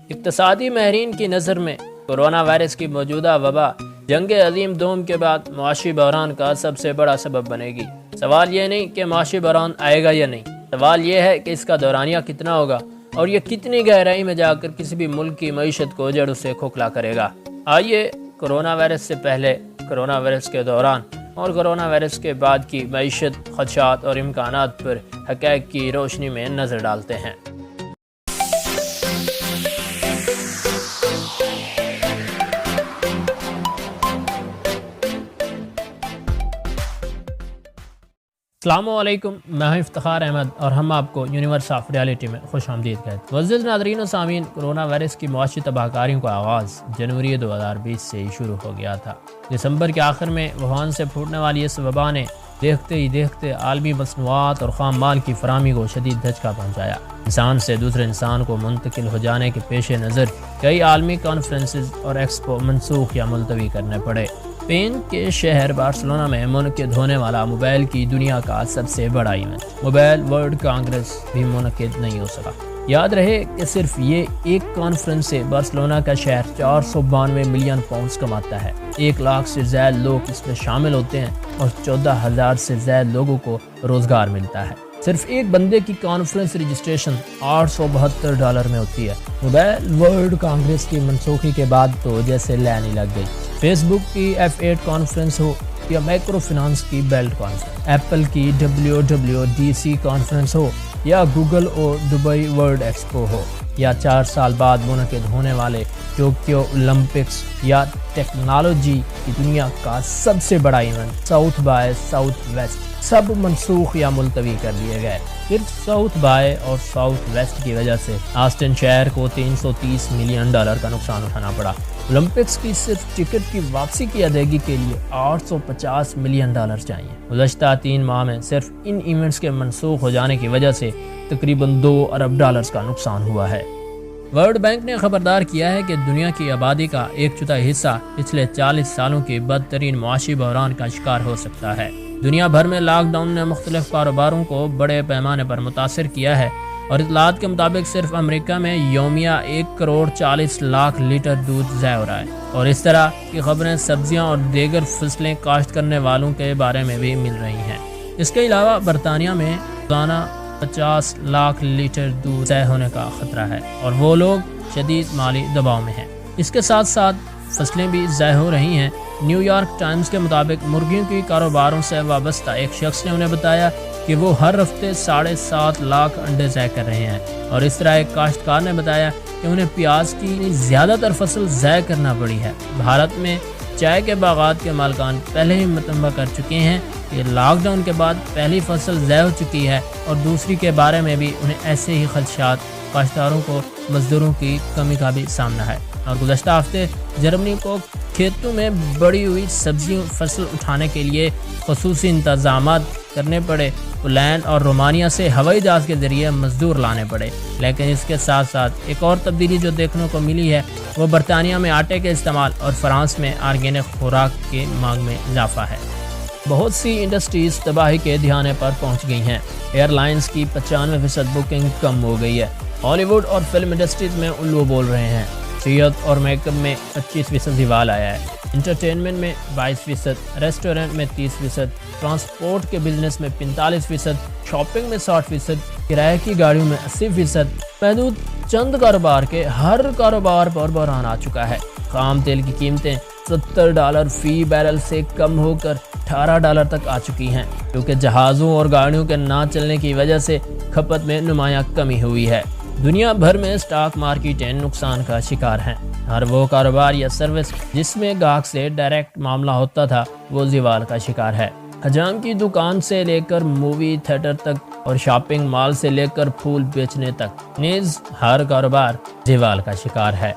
اقتصادی ماہرین کی نظر میں کورونا وائرس کی موجودہ وبا جنگ عظیم دوم کے بعد معاشی بحران کا سب سے بڑا سبب بنے گی۔ سوال یہ نہیں کہ معاشی بحران آئے گا یا نہیں، سوال یہ ہے کہ اس کا دورانیہ کتنا ہوگا اور یہ کتنی گہرائی میں جا کر کسی بھی ملک کی معیشت کو جڑوں سے کھوکھلا کرے گا۔ آئیے کورونا وائرس سے پہلے، کورونا وائرس کے دوران اور کورونا وائرس کے بعد کی معیشت، خدشات اور امکانات پر حقائق کی روشنی میں نظر ڈالتے ہیں۔ السلام علیکم، میں ہوں افتخار احمد اور ہم آپ کو یونیورس آف ریالٹی میں خوش آمدید کہتے ہیں۔ معزز ناظرین و سامعین، کورونا وائرس کی معاشی تباہ کاریوں کا آغاز جنوری 2020 سے ہی شروع ہو گیا تھا۔ دسمبر کے آخر میں ووہان سے پھوٹنے والی اس وبا نے دیکھتے ہی دیکھتے عالمی مصنوعات اور خام مال کی فراہمی کو شدید دھچکا پہنچایا۔ انسان سے دوسرے انسان کو منتقل ہو جانے کے پیش نظر کئی عالمی کانفرنسز اور ایکسپو منسوخ یا ملتوی کرنے پڑے۔ اسپین کے شہر بارسلونا میں منعقد ہونے والا موبائل کی دنیا کا سب سے بڑا ایونٹ موبائل ورلڈ کانگریس بھی منعقد نہیں ہو سکا۔ یاد رہے کہ صرف یہ ایک کانفرنس سے بارسلونا کا شہر 492 ملین پاؤنڈز کماتا ہے۔ 1 لاکھ سے زائد لوگ اس میں شامل ہوتے ہیں اور 14,000 سے زائد لوگوں کو روزگار ملتا ہے۔ صرف ایک بندے کی کانفرنس رجسٹریشن $872 میں ہوتی ہے۔ موبائل ورلڈ کانگریس کی منسوخی کے بعد تو جیسے لین ہی لگ گئی۔ فیس بک کی F8 کانفرنس ہو یا مائکرو فنانس کی بیلٹ کانفرنس، ایپل کی WWDC کانفرنس ہو یا گوگل اور دبئی ورلڈ ایکسپو ہو، یا 4 سال بعد منعقد ہونے والے ٹوکیو اولمپکس، یا ٹیکنالوجی کی دنیا کا سب سے بڑا event South by Southwest, سب منسوخ یا ملتوی کر دیے گئے۔ صرف ساؤتھ بائی اور ساؤتھ ویسٹ کی وجہ سے آسٹن شہر کو $330 ملین کا نقصان اٹھانا پڑا۔ اولمپکس کی صرف ٹکٹ کی واپسی کی ادائیگی کے لیے $850 ملین چاہیے۔ گزشتہ 3 ماہ میں صرف ان ایونٹس کے منسوخ ہو جانے کی وجہ سے تقریباً $2 ارب کا نقصان ہوا ہے۔ ورلڈ بینک نے خبردار کیا ہے کہ دنیا کی آبادی کا 1/4 حصہ پچھلے 40 سالوں کے بدترین معاشی بحران کا شکار ہو سکتا ہے۔ دنیا بھر میں لاک ڈاؤن نے مختلف کاروباروں کو بڑے پیمانے پر متاثر کیا ہے، اور اطلاعات کے مطابق صرف امریکہ میں یومیہ 1,40,00,000 لیٹر دودھ ضائع ہو رہا ہے۔ اور اس طرح کی خبریں سبزیاں اور دیگر فصلیں کاشت کرنے والوں کے بارے میں بھی مل رہی ہیں۔ اس کے علاوہ برطانیہ میں روزانہ 50 لاکھ لیٹر دودھ ضائع ہونے کا خطرہ ہے، اور وہ لوگ شدید مالی دباؤ میں ہیں۔ اس کے ساتھ ساتھ فصلیں بھی ضائع ہو رہی ہیں۔ نیو یارک ٹائمز کے مطابق مرغیوں کی کاروباروں سے وابستہ ایک شخص نے انہیں بتایا کہ وہ ہر ہفتے 7.5 لاکھ انڈے ضائع کر رہے ہیں، اور اس طرح ایک کاشتکار نے بتایا کہ انہیں پیاز کی زیادہ تر فصل ضائع کرنا پڑی ہے۔ بھارت میں چائے کے باغات کے مالکان پہلے ہی متنبہ کر چکے ہیں کہ لاک ڈاؤن کے بعد پہلی فصل ضائع ہو چکی ہے، اور دوسری کے بارے میں بھی انہیں ایسے ہی خدشات، کاشتکاروں کو مزدوروں کی کمی کا بھی سامنا ہے۔ اور گزشتہ ہفتے جرمنی کو کھیتوں میں بڑی ہوئی سبزی فصل اٹھانے کے لیے خصوصی انتظامات کرنے پڑے۔ پولینڈ اور رومانیہ سے ہوائی جہاز کے ذریعے مزدور لانے پڑے۔ لیکن اس کے ساتھ ساتھ ایک اور تبدیلی جو دیکھنے کو ملی ہے وہ برطانیہ میں آٹے کے استعمال اور فرانس میں آرگینک خوراک کی مانگ میں اضافہ ہے۔ بہت سی انڈسٹریز تباہی کے دہانے پر پہنچ گئی ہیں۔ ایئر لائنز کی 95% بکنگ کم ہو گئی ہے۔ ہالی ووڈ اور فلم انڈسٹریز میں الو بول رہے ہیں۔ صحت اور میک اپ میں 25% زوال آیا ہے۔ انٹرٹینمنٹ میں 22%، ریسٹورنٹ میں 30%، ٹرانسپورٹ کے بزنس میں 45%، شاپنگ میں 60%، کرایہ کی گاڑیوں میں 80%۔ محدود چند کاروبار کے ہر کاروبار پر بحران آ چکا ہے۔ خام تیل کی قیمتیں $70 فی بیرل سے کم ہو کر $18 تک آ چکی ہیں، کیونکہ جہازوں اور گاڑیوں کے نہ چلنے کی وجہ سے کھپت میں نمایاں کمی ہوئی ہے۔ دنیا بھر میں اسٹاک مارکیٹیں نقصان کا شکار ہیں۔ ہر وہ کاروبار یا سروس جس میں گاہک سے ڈائریکٹ معاملہ ہوتا تھا وہ زوال کا شکار ہے۔ حجام کی دکان سے لے کر مووی تھیٹر تک اور شاپنگ مال سے لے کر پھول بیچنے تک نیز ہر کاروبار زوال کا شکار ہے۔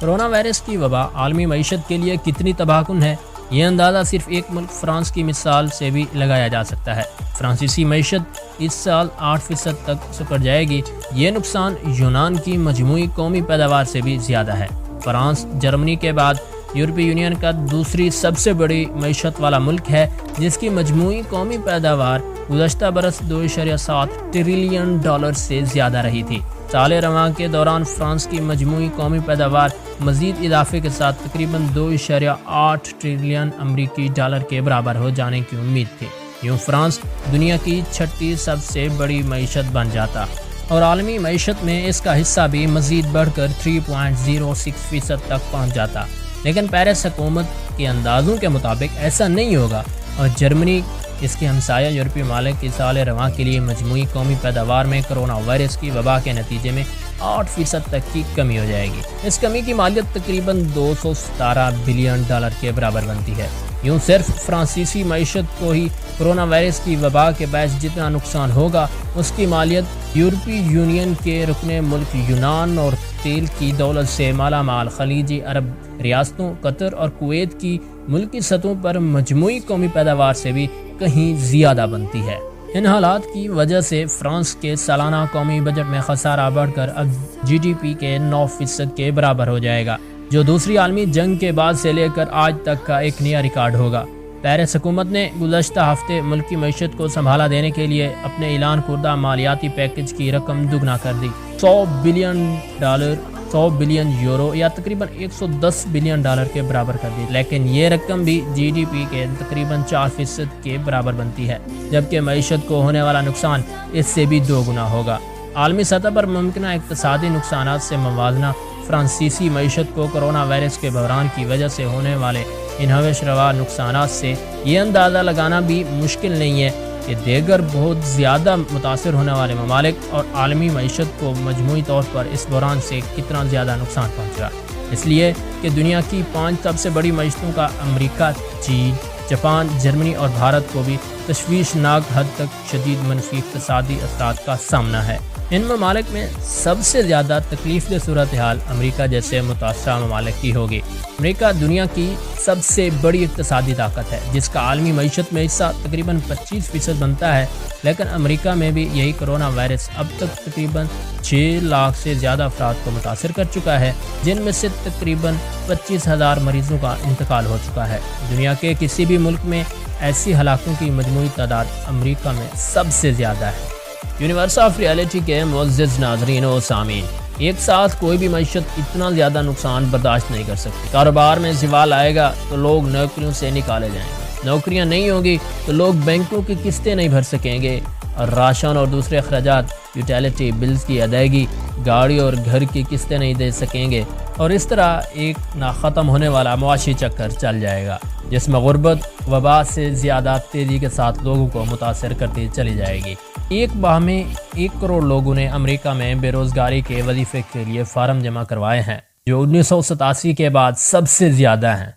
کورونا وائرس کی وبا عالمی معیشت کے لیے کتنی تباہ کن ہے، یہ اندازہ صرف ایک ملک فرانس کی مثال سے بھی لگایا جا سکتا ہے۔ فرانسیسی معیشت اس سال 8% تک سکڑ جائے گی۔ یہ نقصان یونان کی مجموعی قومی پیداوار سے بھی زیادہ ہے۔ فرانس جرمنی کے بعد یورپی یونین کا دوسری سب سے بڑی معیشت والا ملک ہے، جس کی مجموعی قومی پیداوار گزشتہ برس $2.7 ٹریلین سے زیادہ رہی تھی۔ سال رواں کے دوران فرانس کی مجموعی قومی پیداوار مزید اضافے کے ساتھ تقریباً 2.8 ٹریلین امریکی ڈالر کے برابر ہو جانے کی امید تھی۔ یوں فرانس دنیا کی 6ٹھی سب سے بڑی معیشت بن جاتا اور عالمی معیشت میں اس کا حصہ بھی مزید بڑھ کر 3.06% تک پہنچ جاتا، لیکن پیرس حکومت کے اندازوں کے مطابق ایسا نہیں ہوگا اور جرمنی اس کے ہمسایہ یورپی ممالک کی سال رواں کے لیے مجموعی قومی پیداوار میں کرونا وائرس کی وبا کے نتیجے میں 8% تک کی کمی ہو جائے گی۔ اس کمی کی مالیت تقریباً 217 بلین ڈالر کے برابر بنتی ہے۔ یوں صرف فرانسیسی معیشت کو ہی کرونا وائرس کی وبا کے باعث جتنا نقصان ہوگا، اس کی مالیت یورپی یونین کے رکن ملک یونان اور تیل کی دولت سے مالا مال خلیجی عرب ریاستوں قطر اور کویت کی ملکی سطحوں پر مجموعی قومی پیداوار سے بھی کہیں زیادہ بنتی ہے۔ ان حالات کی وجہ سے فرانس کے سالانہ قومی بجٹ میں خسارہ بڑھ کر اب GDP کے 9% کے برابر ہو جائے گا، جو دوسری عالمی جنگ کے بعد سے لے کر آج تک کا ایک نیا ریکارڈ ہوگا۔ پیرس حکومت نے گزشتہ ہفتے ملکی معیشت کو سنبھالا دینے کے لیے اپنے اعلان کردہ مالیاتی پیکج کی رقم دگنا کر دی، $100 بلین یورو یا تقریباً 110 بلین ڈالر کے برابر کر دی، لیکن یہ رقم بھی GDP کے تقریباً 4% کے برابر بنتی ہے، جبکہ معیشت کو ہونے والا نقصان اس سے بھی 2 گنا ہوگا۔ عالمی سطح پر ممکنہ اقتصادی نقصانات سے موازنہ فرانسیسی معیشت کو کرونا وائرس کے بحران کی وجہ سے ہونے والے ان ہوش روا نقصانات سے یہ اندازہ لگانا بھی مشکل نہیں ہے کہ دیگر بہت زیادہ متاثر ہونے والے ممالک اور عالمی معیشت کو مجموعی طور پر اس بحران سے کتنا زیادہ نقصان پہنچا، اس لیے کہ دنیا کی 5 سب سے بڑی معیشتوں کا امریکہ، چین، جاپان، جرمنی اور بھارت کو بھی تشویشناک حد تک شدید منفی اقتصادی اثرات کا سامنا ہے۔ ان ممالک میں سب سے زیادہ تکلیف دہ صورتحال امریکہ جیسے متاثرہ ممالک کی ہوگی۔ امریکہ دنیا کی سب سے بڑی اقتصادی طاقت ہے، جس کا عالمی معیشت میں حصہ تقریباً 25% بنتا ہے، لیکن امریکہ میں بھی یہی کرونا وائرس اب تک تقریباً 6 لاکھ سے زیادہ افراد کو متاثر کر چکا ہے، جن میں سے تقریباً 25,000 مریضوں کا انتقال ہو چکا ہے۔ دنیا کے کسی بھی ملک میں ایسی ہلاکتوں کی مجموعی تعداد امریکہ میں سب سے زیادہ ہے۔ یونیورس آف ریالٹی کے معزز ناظرین و سامعین، ایک ساتھ کوئی بھی معیشت اتنا زیادہ نقصان برداشت نہیں کر سکتی۔ کاروبار میں زوال آئے گا تو لوگ نوکریوں سے نکالے جائیں گے، نوکریاں نہیں ہوں گی تو لوگ بینکوں کی قسطیں نہیں بھر سکیں گے اور راشن اور دوسرے اخراجات، یوٹیلیٹی بلز کی ادائیگی، گاڑی اور گھر کی قسطیں نہیں دے سکیں گے، اور اس طرح ایک نہ ختم ہونے والا معاشی چکر چل جائے گا، جس میں غربت وبا سے زیادہ تیزی کے ساتھ لوگوں کو متاثر کرتی چلی جائے گی۔ ایک ماہ میں 1 کروڑ لوگوں نے امریکہ میں بے روزگاری کے وظیفے کے لیے فارم جمع کروائے ہیں، جو 1987 کے بعد سب سے زیادہ ہیں۔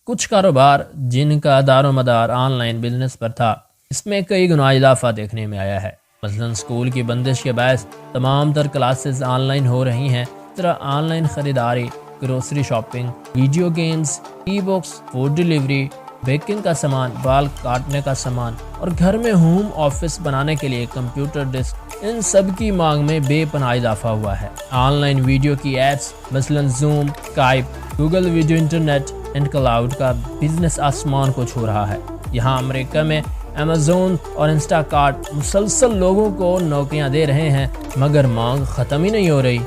کچھ کاروبار جن کا دار و مدار آن لائن بزنس پر تھا، اس میں کئی گنا اضافہ دیکھنے میں آیا ہے۔ مثلاً اسکول کی بندش کے باعث تمام تر کلاسز آن لائن ہو رہی ہیں، اس طرح آن لائن خریداری، grocery shopping, video games, e books, food delivery, baking کا سامان، بال کاٹنے کا سامان اور گھر میں ہوم آفس بنانے کے لیے کمپیوٹر ڈسک، ان سب کی مانگ میں بے پناہ اضافہ ہوا ہے۔ آن لائن ویڈیو کی ایپس مثلاً zoom, Skype, Google video internet and cloud کا بزنس آسمان کو چھو رہا ہے۔ یہاں امریکہ میں امیزون اور انسٹا کارٹ مسلسل لوگوں کو نوکریاں دے رہے ہیں، مگر مانگ ختم ہی نہیں ہو رہی۔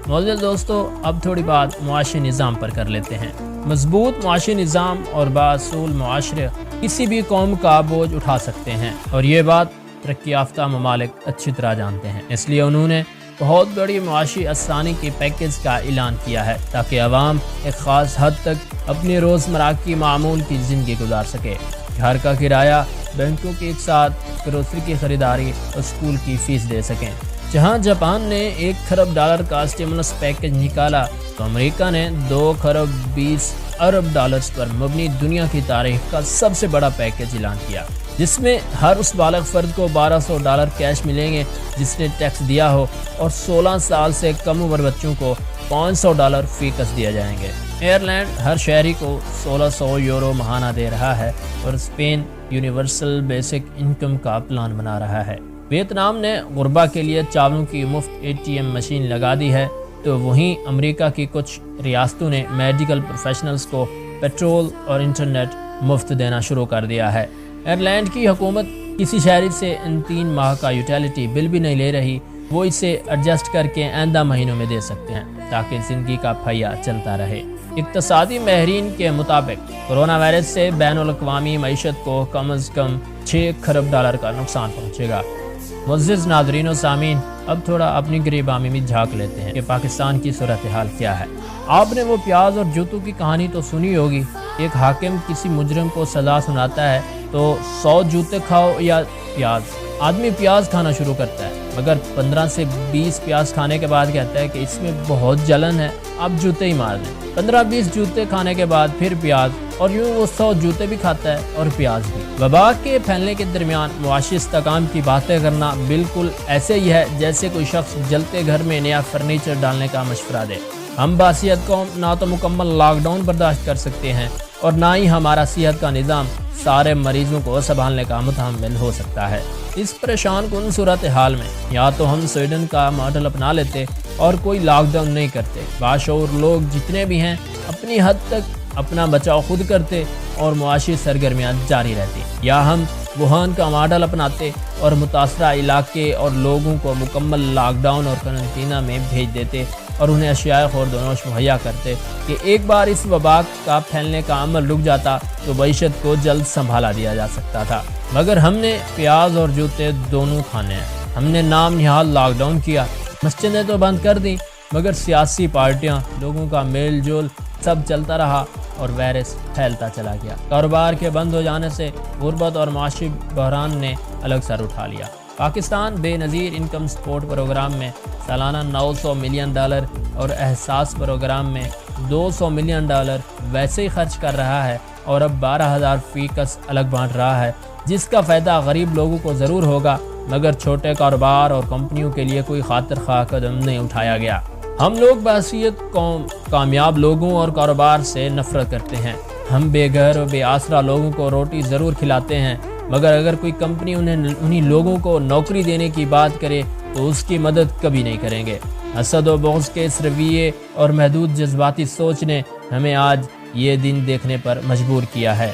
معزز دوستو، اب تھوڑی بات معاشی نظام پر کر لیتے ہیں۔ مضبوط معاشی نظام اور بااصول معاشرے کسی بھی قوم کا بوجھ اٹھا سکتے ہیں، اور یہ بات ترقی یافتہ ممالک اچھی طرح جانتے ہیں۔ اس لیے انہوں نے بہت بڑی معاشی آسانی کے پیکج کا اعلان کیا ہے، تاکہ عوام ایک خاص حد تک اپنی روزمرہ کی معمول کی زندگی گزار سکے۔ گھر کا کرایہ، بینکوں کے ایک ساتھ، گروسری کی خریداری اور اسکول کی فیس دے سکیں۔ جہاں جاپان نے $1 کھرب کا اسٹیمولس پیکج نکالا، تو امریکہ نے $2.20 کروڑ پر مبنی دنیا کی تاریخ کا سب سے بڑا پیکج اعلان کیا، جس میں ہر اس بالغ فرد کو $1,200 کیش ملیں گے جس نے ٹیکس دیا ہو، اور 16 سال سے کم عمر بچوں کو $500 فی کس دیا جائیں گے۔ ایئرلینڈ ہر شہری کو €1,600 ماہانہ دے رہا ہے، اور اسپین یونیورسل بیسک انکم کا پلان بنا رہا ہے۔ ویتنام نے غربا کے لیے چاولوں کی مفت ATM مشین لگا دی ہے، تو وہیں امریکہ کی کچھ ریاستوں نے میڈیکل پروفیشنلز کو پیٹرول اور انٹرنیٹ مفت دینا شروع کر دیا ہے۔ ایئرلینڈ کی حکومت کسی شہری سے ان 3 ماہ کا یوٹیلیٹی بل بھی نہیں لے رہی، وہ اسے ایڈجسٹ کر کے آئندہ مہینوں میں دے سکتے ہیں تاکہ زندگی کا پہیہ چلتا رہے۔ اقتصادی ماہرین کے مطابق کرونا وائرس سے بین الاقوامی معیشت کو کم از کم 6 کھرب ڈالر کا نقصان پہنچے گا۔ معزز ناظرین و سامعین، اب تھوڑا اپنی گریبانی میں جھانک لیتے ہیں کہ پاکستان کی صورتحال کیا ہے۔ آپ نے وہ پیاز اور جوتوں کی کہانی تو سنی ہوگی۔ ایک حاکم کسی مجرم کو سزا سناتا ہے تو 100 جوتے کھاؤ یا پیاز۔ آدمی پیاز کھانا شروع کرتا ہے، مگر 15 سے 20 پیاز کھانے کے بعد کہتا ہے کہ اس میں بہت جلن ہے، آپ جوتے ہی مار دیں۔ 15-20 جوتے کھانے کے بعد پھر پیاز، اور یوں وہ 100 جوتے بھی کھاتا ہے اور پیاز بھی۔ وبا کے پھیلنے کے درمیان معاشی استحکام کی باتیں کرنا بالکل ایسے ہی ہے جیسے کوئی شخص جلتے گھر میں نیا فرنیچر ڈالنے کا مشورہ دے۔ ہم باصیت قوم نہ تو مکمل لاک ڈاؤن برداشت کر سکتے ہیں اور نہ ہی ہمارا صحت کا نظام سارے مریضوں کو سنبھالنے کا متحمل ہو سکتا ہے۔ اس پریشان کن صورتحال میں یا تو ہم سویڈن کا ماڈل اپنا لیتے اور کوئی لاک ڈاؤن نہیں کرتے، باشعور لوگ جتنے بھی ہیں اپنی حد تک اپنا بچاؤ خود کرتے اور معاشی سرگرمیاں جاری رہتی، یا ہم ووہان کا ماڈل اپناتے اور متاثرہ علاقے اور لوگوں کو مکمل لاک ڈاؤن اور قرنطینہ میں بھیج دیتے اور انہیں اشیاء خوردونوش مہیا کرتے کہ ایک بار اس وبا کا پھیلنے کا عمل رک جاتا تو معیشت کو جلد سنبھالا دیا جا سکتا تھا۔ مگر ہم نے پیاز اور جوتے دونوں کھانے ہیں۔ ہم نے نام نہاد لاک ڈاؤن کیا، مسجدیں تو بند کر دیں، مگر سیاسی پارٹیاں، لوگوں کا میل جول سب چلتا رہا اور وائرس پھیلتا چلا گیا۔ کاروبار کے بند ہو جانے سے غربت اور معاشی بحران نے الگ سر اٹھا لیا۔ پاکستان بے نظیر انکم سپورٹ پروگرام میں سالانہ $900 ملین اور احساس پروگرام میں $200 ملین ویسے ہی خرچ کر رہا ہے اور اب 12,000 فی کس الگ بانٹ رہا ہے، جس کا فائدہ غریب لوگوں کو ضرور ہوگا، مگر چھوٹے کاروبار اور کمپنیوں کے لیے کوئی خاطر خواہ قدم نہیں اٹھایا گیا۔ ہم لوگ بحیثیت قوم کامیاب لوگوں اور کاروبار سے نفرت کرتے ہیں۔ ہم بے گھر اور بے آسرا لوگوں کو روٹی ضرور کھلاتے ہیں، مگر اگر کوئی کمپنی انہی لوگوں کو نوکری دینے کی بات کرے تو اس کی مدد کبھی نہیں کریں گے۔ حسد و بغض کے اس رویے اور محدود جذباتی سوچ نے ہمیں آج یہ دن دیکھنے پر مجبور کیا ہے۔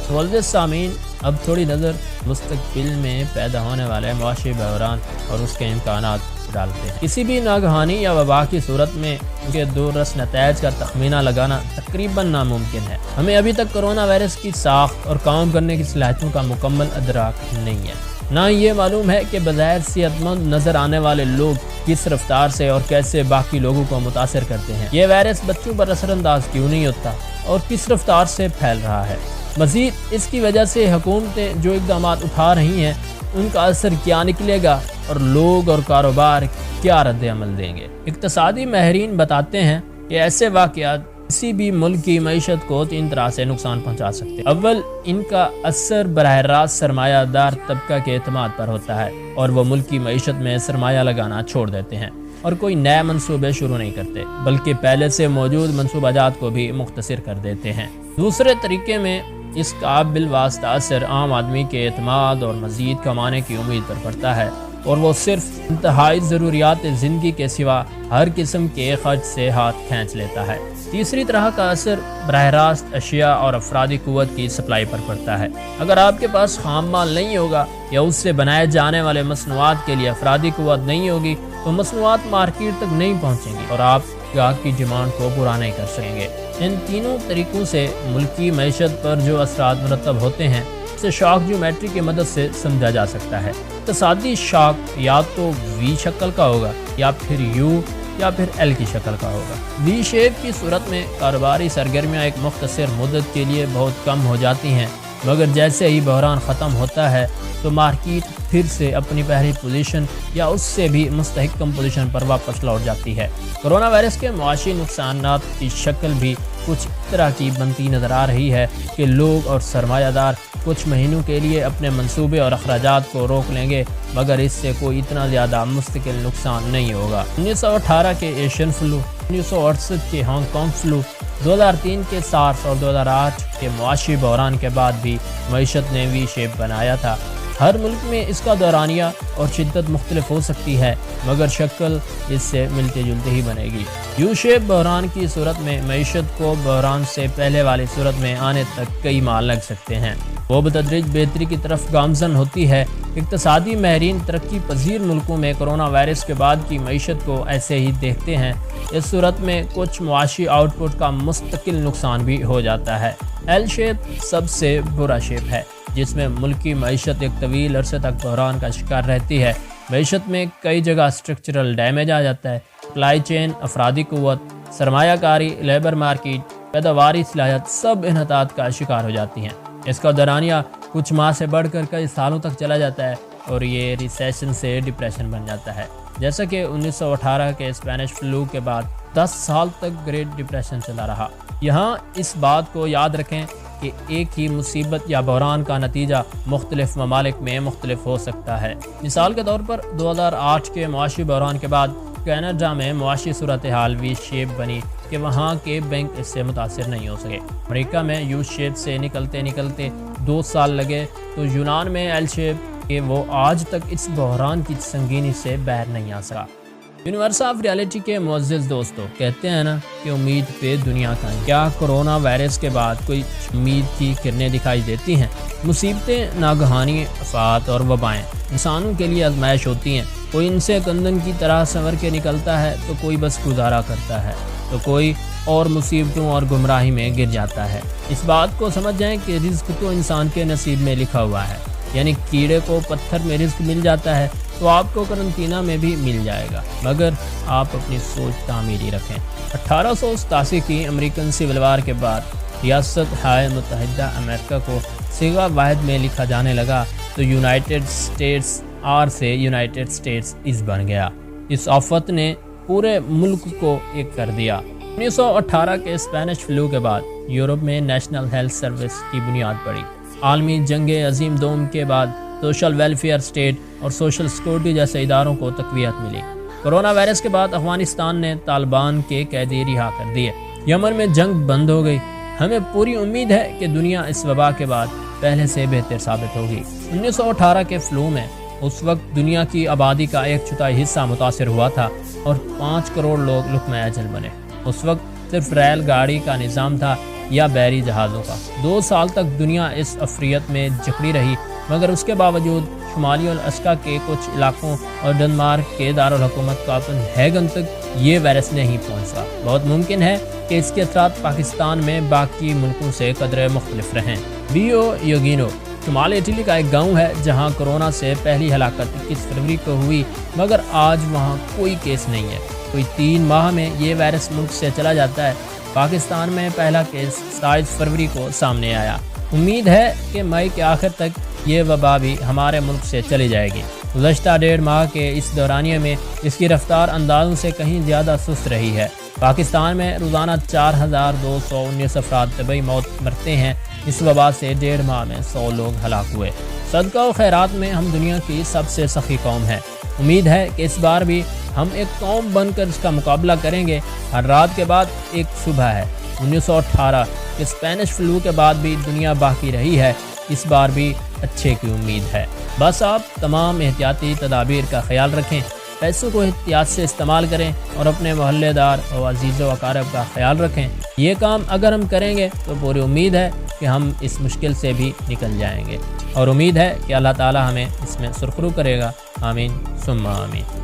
معزز سامعین، اب تھوڑی نظر مستقبل میں پیدا ہونے والے معاشی بحران اور اس کے امکانات ڈالتے ہیں۔ کسی بھی ناگہانی یا وبا کی صورت میں ان کے دوررس نتائج کا تخمینہ لگانا تقریباً ناممکن ہے۔ ہمیں ابھی تک کرونا وائرس کی ساخت اور کام کرنے کی صلاحیتوں کا مکمل ادراک نہیں ہے۔ نہ یہ معلوم ہے کہ بظاہر صحت مند نظر آنے والے لوگ کس رفتار سے اور کیسے باقی لوگوں کو متاثر کرتے ہیں۔ یہ وائرس بچوں پر اثر انداز کیوں نہیں ہوتا اور کس رفتار سے پھیل رہا ہے۔ مزید اس کی وجہ سے حکومتیں جو اقدامات اٹھا رہی ہیں ان کا اثر کیا نکلے گا اور لوگ اور کاروبار کیا رد عمل دیں گے۔ اقتصادی ماہرین بتاتے ہیں کہ ایسے واقعات کسی بھی ملک کی معیشت کو 3 طرح سے نقصان پہنچا سکتے ہیں۔ اول، ان کا اثر براہ راست سرمایہ دار طبقہ کے اعتماد پر ہوتا ہے اور وہ ملک کی معیشت میں سرمایہ لگانا چھوڑ دیتے ہیں اور کوئی نئے منصوبے شروع نہیں کرتے، بلکہ پہلے سے موجود منصوبہ جات کو بھی مختصر کر دیتے ہیں۔ دوسرے طریقے میں اس کا بالواسطہ اثر عام آدمی کے اعتماد اور مزید کمانے کی امید پر پڑتا ہے اور وہ صرف انتہائی ضروریات زندگی کے سوا ہر قسم کے خرچ سے ہاتھ کھینچ لیتا ہے۔ تیسری طرح کا اثر براہ راست اشیاء اور افرادی قوت کی سپلائی پر پڑتا ہے۔ اگر آپ کے پاس خام مال نہیں ہوگا یا اس سے بنائے جانے والے مصنوعات کے لیے افرادی قوت نہیں ہوگی تو مصنوعات مارکیٹ تک نہیں پہنچیں گی اور آپ گاہک کی ڈیمانڈ کو پورا نہیں کر سکیں گے۔ ان تینوں طریقوں سے ملکی معیشت پر جو اثرات مرتب ہوتے ہیں اسے شاک جیومیٹری کی مدد سے سمجھا جا سکتا ہے۔ اقتصادی شاک یا تو وی شکل کا ہوگا یا پھر یو یا پھر ایل کی شکل کا ہوگا۔ وی شیپ کی صورت میں کاروباری سرگرمیاں ایک مختصر مدت کے لیے بہت کم ہو جاتی ہیں، مگر جیسے ہی بحران ختم ہوتا ہے تو مارکیٹ پھر سے اپنی پہلی پوزیشن یا اس سے بھی مستحکم پوزیشن پر واپس لوٹ جاتی ہے۔ کرونا وائرس کے معاشی نقصانات کی شکل بھی کچھ طرح کی بنتی نظر آ رہی ہے کہ لوگ اور سرمایہ دار کچھ مہینوں کے لیے اپنے منصوبے اور اخراجات کو روک لیں گے، مگر اس سے کوئی اتنا زیادہ مستقل نقصان نہیں ہوگا۔ 1918 کے ایشین فلو، 1968 کے ہانگ کانگ فلو، 2003 کے سارس اور 2008 کے معاشی بحران کے بعد بھی معیشت نے وی شیپ بنایا تھا۔ ہر ملک میں اس کا دورانیہ اور شدت مختلف ہو سکتی ہے، مگر شکل اس سے ملتے جلتے ہی بنے گی۔ یو شیپ بحران کی صورت میں معیشت کو بحران سے پہلے والی صورت میں آنے تک کئی ماہ لگ سکتے ہیں۔ وہ بتدریج بہتری کی طرف گامزن ہوتی ہے۔ اقتصادی ماہرین ترقی پذیر ملکوں میں کرونا وائرس کے بعد کی معیشت کو ایسے ہی دیکھتے ہیں۔ اس صورت میں کچھ معاشی آؤٹ پٹ کا مستقل نقصان بھی ہو جاتا ہے۔ ایل شیپ سب سے برا شیپ ہے، جس میں ملکی معیشت ایک طویل عرصے تک بحران کا شکار رہتی ہے۔ معیشت میں کئی جگہ سٹرکچرل ڈیمیج آ جاتا ہے۔ سپلائی چین، افرادی قوت، سرمایہ کاری، لیبر مارکیٹ، پیداواری صلاحیت سب انحطاط کا شکار ہو جاتی ہیں۔ اس کا دورانیہ کچھ ماہ سے بڑھ کر کئی سالوں تک چلا جاتا ہے اور یہ ریسیشن سے ڈپریشن بن جاتا ہے، جیسا کہ 1918 کے اسپینش فلو کے بعد 10 سال تک گریٹ ڈپریشن چلا رہا۔ یہاں اس بات کو یاد رکھیں کہ ایک ہی مصیبت یا بحران کا نتیجہ مختلف ممالک میں مختلف ہو سکتا ہے۔ مثال کے طور پر 2008 کے معاشی بحران کے بعد کینیڈا میں معاشی صورتحال وی شیپ بنی کہ وہاں کے بینک اس سے متاثر نہیں ہو سکے۔ امریکہ میں یو شیپ سے نکلتے 2 سال لگے تو یونان میں ایل شیپ کہ وہ آج تک اس بحران کی سنگینی سے باہر نہیں آ سکا۔ یونیورس آف ریالٹی کے معزز دوستو، کہتے ہیں نا کہ امید پہ دنیا کا کیا کرونا وائرس کے بعد کوئی امید کی کرنیں دکھائی دیتی ہیں؟ مصیبتیں، ناگہانی آفات اور وبائیں انسانوں کے لیے آزمائش ہوتی ہیں۔ کوئی ان سے کندن کی طرح سنور کے نکلتا ہے تو کوئی بس گزارا کرتا ہے تو کوئی اور مصیبتوں اور گمراہی میں گر جاتا ہے۔ اس بات کو سمجھ جائیں کہ رزق تو انسان کے نصیب میں لکھا ہوا ہے، یعنی کیڑے کو پتھر میں رزق مل جاتا ہے تو آپ کو قرنطینہ میں بھی مل جائے گا، مگر آپ اپنی سوچ تعمیری رکھیں۔ 1887 کی امریکن سول وار کے بعد ریاست ہائے متحدہ امریکہ کو صیغہ واحد میں لکھا جانے لگا تو یونائٹڈ اسٹیٹس آر سے یونائٹڈ اسٹیٹس از بن گیا۔ اس آفت نے پورے ملک کو ایک کر دیا۔ 1918 کے اسپینش فلو کے بعد یورپ میں نیشنل ہیلتھ سروس کی بنیاد پڑی۔ عالمی جنگ عظیم دوم کے بعد سوشل ویلفیئر اسٹیٹ اور سوشل سیکورٹی جیسے اداروں کو تقویت ملی۔ کرونا وائرس کے بعد افغانستان نے طالبان کے قیدی رہا کر دیے۔ یمن میں جنگ بند ہو گئی۔ ہمیں پوری امید ہے کہ دنیا اس وبا کے بعد پہلے سے بہتر ثابت ہوگی۔ 1918 کے فلو میں اس وقت دنیا کی آبادی کا 1/4 حصہ متاثر ہوا تھا اور 5 کروڑ لوگ لقمہ اجل بنے۔ اس وقت صرف ریل گاڑی کا نظام تھا یا بحری جہازوں کا۔ 2 سال تک دنیا اس افریت میں جکڑی رہی، مگر اس کے باوجود شمالی الاسکا کے کچھ علاقوں اور ڈنمارک کے دارالحکومت کاپن ہیگن تک یہ وائرس نہیں پہنچا۔ بہت ممکن ہے کہ اس کے اثرات پاکستان میں باقی ملکوں سے قدرے مختلف رہیں۔ بیو یوگینو شمال اٹلی کا ایک گاؤں ہے جہاں کرونا سے پہلی ہلاکت 21 فروری کو ہوئی، مگر آج وہاں کوئی کیس نہیں ہے۔ کوئی 3 ماہ میں یہ وائرس ملک سے چلا جاتا ہے۔ پاکستان میں پہلا کیس 27 فروری کو سامنے آیا۔ امید ہے کہ مئی کے آخر تک یہ وبا بھی ہمارے ملک سے چلی جائے گی۔ گزشتہ 1.5 ماہ کے اس دورانیے میں اس کی رفتار اندازوں سے کہیں زیادہ سست رہی ہے۔ پاکستان میں روزانہ 4219 افراد طبعی موت مرتے ہیں۔ اس وبا سے 1.5 ماہ میں 100 لوگ ہلاک ہوئے۔ صدقہ و خیرات میں ہم دنیا کی سب سے سخی قوم ہیں۔ امید ہے کہ اس بار بھی ہم ایک قوم بن کر اس کا مقابلہ کریں گے۔ ہر رات کے بعد ایک صبح ہے۔ 1918 کے اسپینش فلو کے بعد بھی دنیا باقی رہی ہے، اس بار بھی اچھے کی امید ہے۔ بس آپ تمام احتیاطی تدابیر کا خیال رکھیں، پیسوں کو احتیاط سے استعمال کریں اور اپنے محلے دار اور عزیز و اقارب کا خیال رکھیں۔ یہ کام اگر ہم کریں گے تو پوری امید ہے کہ ہم اس مشکل سے بھی نکل جائیں گے، اور امید ہے کہ اللہ تعالی ہمیں اس میں سرخرو کرے گا۔ آمین ثم آمین۔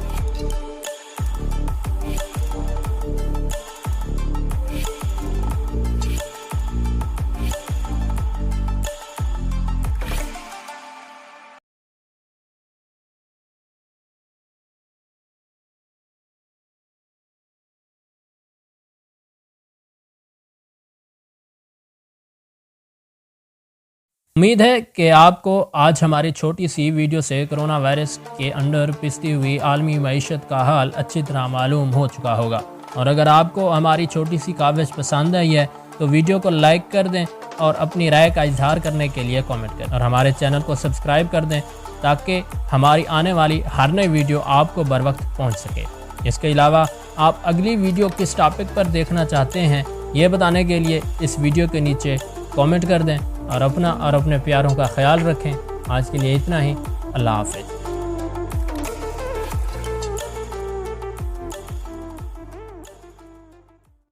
امید ہے کہ آپ کو آج ہماری چھوٹی سی ویڈیو سے کرونا وائرس کے انڈر پستی ہوئی عالمی معیشت کا حال اچھی طرح معلوم ہو چکا ہوگا، اور اگر آپ کو ہماری چھوٹی سی کاوش پسند آئی ہے تو ویڈیو کو لائک کر دیں اور اپنی رائے کا اظہار کرنے کے لیے کامنٹ کریں، اور ہمارے چینل کو سبسکرائب کر دیں تاکہ ہماری آنے والی ہر نئی ویڈیو آپ کو بر وقت پہنچ سکے۔ اس کے علاوہ آپ اگلی ویڈیو کس ٹاپک پر دیکھنا چاہتے ہیں یہ بتانے کے لیے اس ویڈیو کے نیچے کامنٹ کر دیں، اور اپنا اور اپنے پیاروں کا خیال رکھیں۔ آج کے لیے اتنا ہی، اللہ حافظ۔